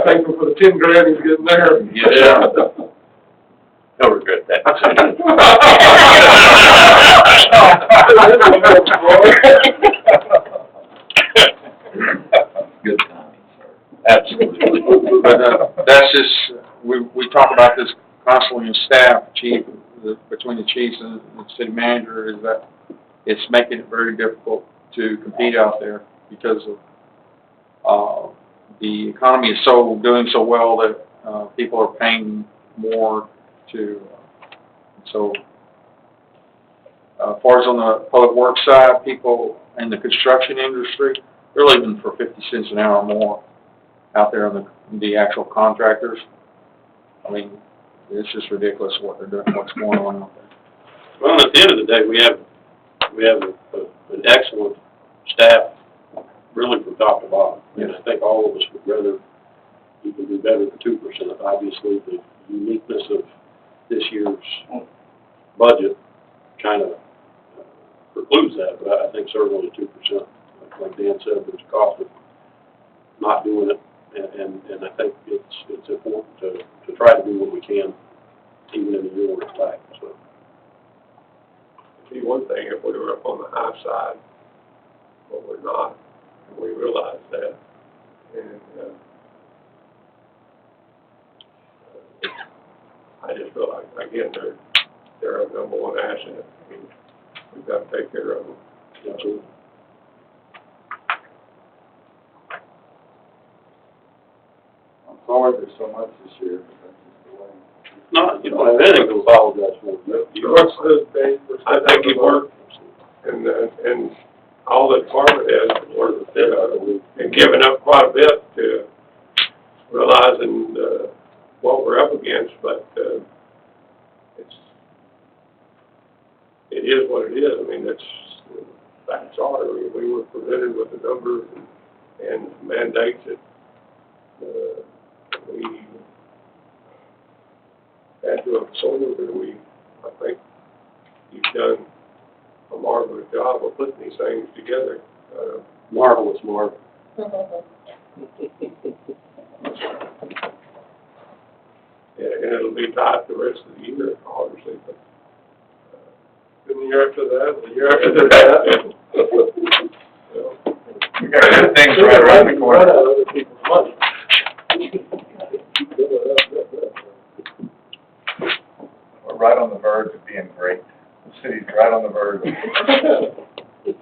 Thankful for the 10 grand he's getting there. Yeah. No regret that decision. Good timing, sir. Absolutely. But that's just, we talk about this constantly in staff, chief, between the chiefs and the city manager, is that it's making it very difficult to compete out there because of the economy is doing so well that people are paying more to. So, as far as on the public works side, people in the construction industry, they're leaving for 50 cents an hour more out there on the actual contractors. I mean, it's just ridiculous what they're doing, what's going on out there. Well, at the end of the day, we have an excellent staff, really from top to bottom. And I think all of us would rather you can do better than 2%. Obviously, the uniqueness of this year's budget kind of precludes that, but I think certainly 2%, like Dan said, there's a cost of not doing it, and I think it's important to try to do what we can, even in the year where it's tight. So, It'd be one thing if we were up on the high side, but we're not, and we realize that. And I just feel like, again, they're our number one asset. I mean, we've got to take care of them. absolutely. I'm sorry there's so much this year, but that's just the way. No, you don't have anything to apologize for. What's the date? I think he worked, and all the department heads worked, and given up quite a bit to realizing what we're up against, but it is what it is. I mean, facts are. I mean, we were presented with the numbers and mandates that we had to absorb, and I think you've done a marvelous job of putting these things together. Marvelous, Marv. And it'll be tight the rest of the year, obviously, but the year after that, the year after that. We got good things right around the corner. Other people's money. We're right on the verge of being great. The city's right on the verge. You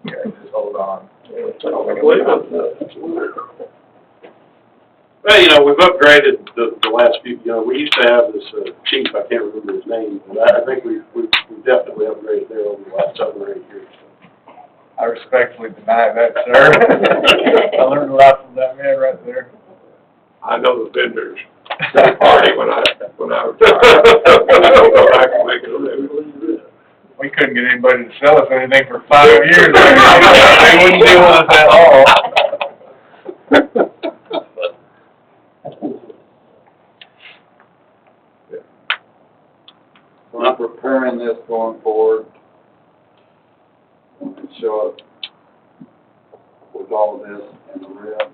guys just hold on. Well, you know, we've upgraded the last few, you know, we used to have this chief, I can't remember his name, but I think we've definitely upgraded there over the last 7 or 8 years. I respectfully deny that, sir. I learned a lot from that man right there. I know the vendors. Party when I retired. Go back and make it a living. We couldn't get anybody to sell us anything for 5 years. They wouldn't deal with us at all. We're preparing this going forward. And show up with all of this in the red.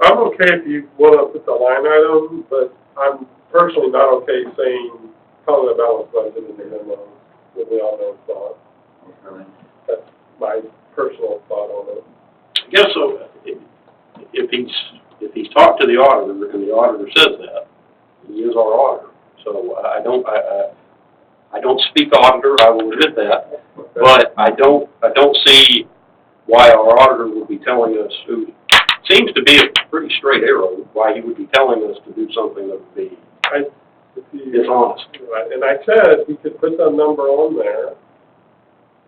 I'm okay if you want to put the line item, but I'm personally not okay saying, calling a balanced budget in the memo, with the all-known thought. Okay. That's my personal thought on it. I guess so, if he's talked to the auditor, and the auditor says that, he is our auditor. So I don't speak auditor, I will admit that, but I don't see why our auditor would be telling us, who seems to be a pretty straight arrow, why he would be telling us to do something that would be dishonest. Right, and I said we could put the number on there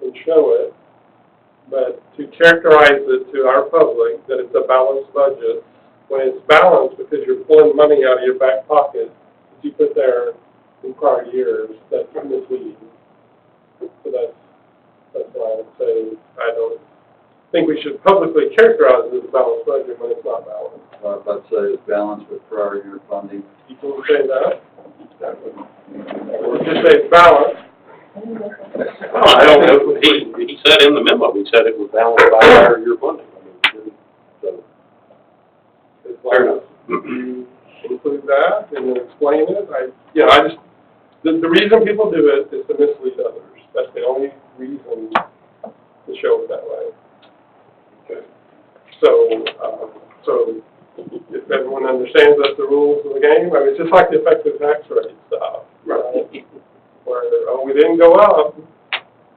and show it, but to characterize it to our public that it's a balanced budget, when it's balanced because you're pulling money out of your back pocket that you put there in prior years, that's misleading. So that's why I would say I don't think we should publicly characterize it as a balanced budget when it's not balanced. I'd say it's balanced with prior year funding. You can say that. Or just say it's balanced. Well, I don't know, he said in the memo, he said it was balanced by prior year funding. I mean, so. that and then explain it. The reason people do it is to mislead others. That's the only reason to show it that way. Okay. So if everyone understands that's the rules of the game, I mean, it's just like the effective tax rate stuff. Right. Where, oh, we didn't go up,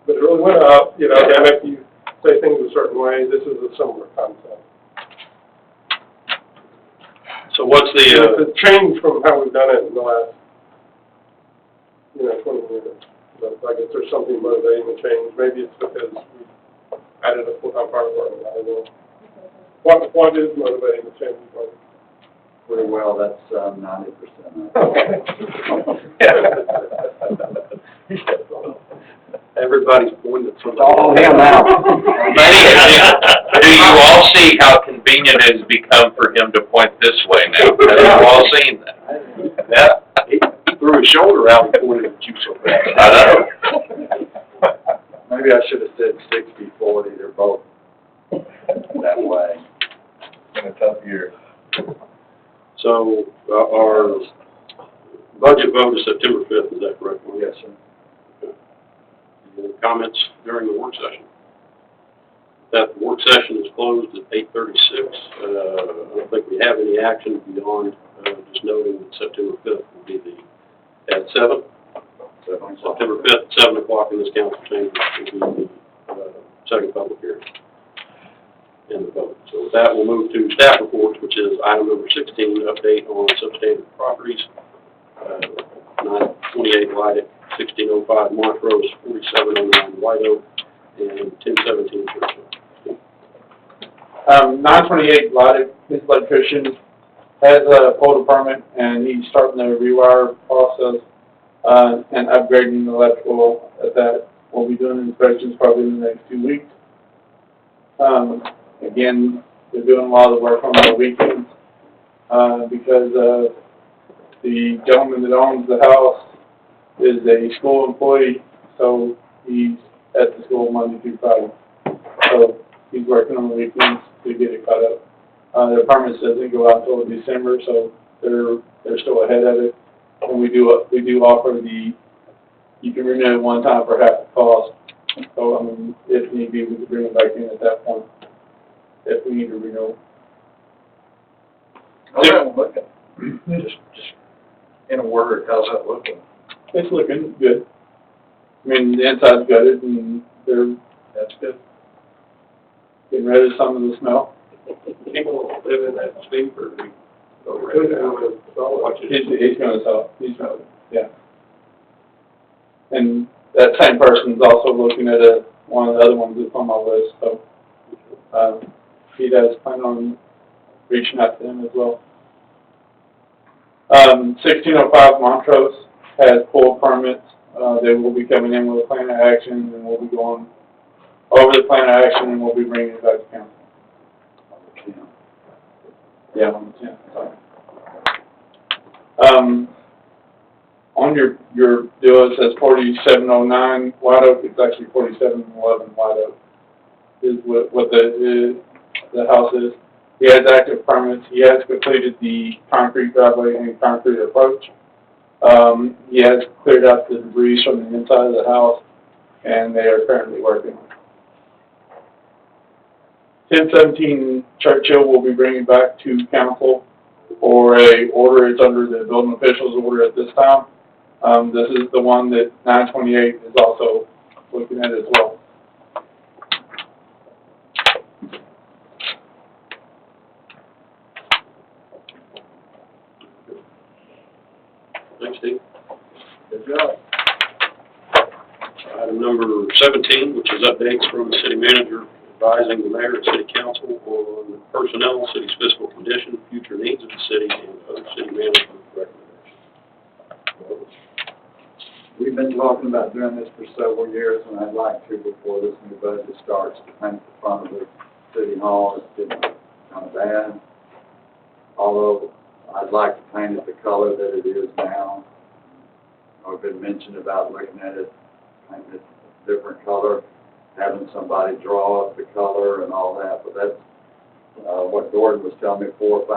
but it really went up, you know, and if you say things a certain way, this is a similar concept. So what's It's the, a change from how we've done it in the last, 20 years. But I guess there's something motivating the change. Maybe it's because we added a full-time fire department. I don't know. What is motivating the change? Pretty well, that's 90%. everybody's pointing at somebody. All him now. Do you all see how convenient it has become for him to point this way now? Have you all seen that? Yeah. He threw his shoulder out and pointed at you so fast. I know. Maybe I should have said 60-40, they're both that way. In a tough year. So, our budget vote is September 5th, is that correct? Yes, sir. Any comments during the work session? That work session is closed at 8:36. I don't think we have any action beyond, just noting that September 5th will be at 7? September 5th, 7 o'clock in this council chamber will be the second public hearing in the vote. So with that, we'll move to staff reports, which is item number 16, update on substandard properties. 928 Lighted, 1605 Montrose, 4709 White Oak, and 1017 Churchill. 928 Lighted, his electrician has a pole permit, and he's starting the rewire process, and upgrading the electrical at that. We'll be doing inspections probably in the next 2 weeks. Again, they're doing a lot of the work on the weekends, because, the gentleman that owns the house is a school employee, so he's at the school Monday through Friday. So he's working on the weekends to get it caught up. Their permit doesn't go out until December, so they're still ahead of it. And we do offer you can renew it one time for half the cost. So, I mean, if need be, we can bring it back in at that point, if we need to renew. How's that looking? Just in a word, how's that looking? It's looking good. I mean, the inside's gutted, and they're That's good. getting rid of some of the smell. People live in that sleep or we go right now. He's gonna sell, yeah. And that same person's also looking at one of the other ones that's on my list, so, he does plan on reaching out to them as well. 1605 Montrose has full permits. They will be coming in with a plan of action, and we'll be going over the plan of action, and we'll be bringing it back to council. Yeah, on the 10th, sorry. On your deal, it says 4709 White Oak, it's actually 4711 White Oak, is what the house is. He has active permits. He has completed the concrete driveway and concrete approach. He has cleared out the debris from the inside of the house, and they are currently working. 1017 Churchill will be bringing back to council for a order. It's under the building officials order at this time. This is the one that 928 is also looking at as well. Thanks, Steve. Good job. Item number 17, which is updates from the city manager advising the mayor and city council on personnel, city's fiscal condition, future needs of the city, and other city management recommendations. We've been talking about doing this for several years, and I'd like to, before this new budget starts, to paint the front of the city hall. It's getting kind of bad. Although I'd like to paint it the color that it is now. I've been mentioned about looking at it, painting it a different color, having somebody draw up the color and all that, but that's what Gordon was telling me 4 or 5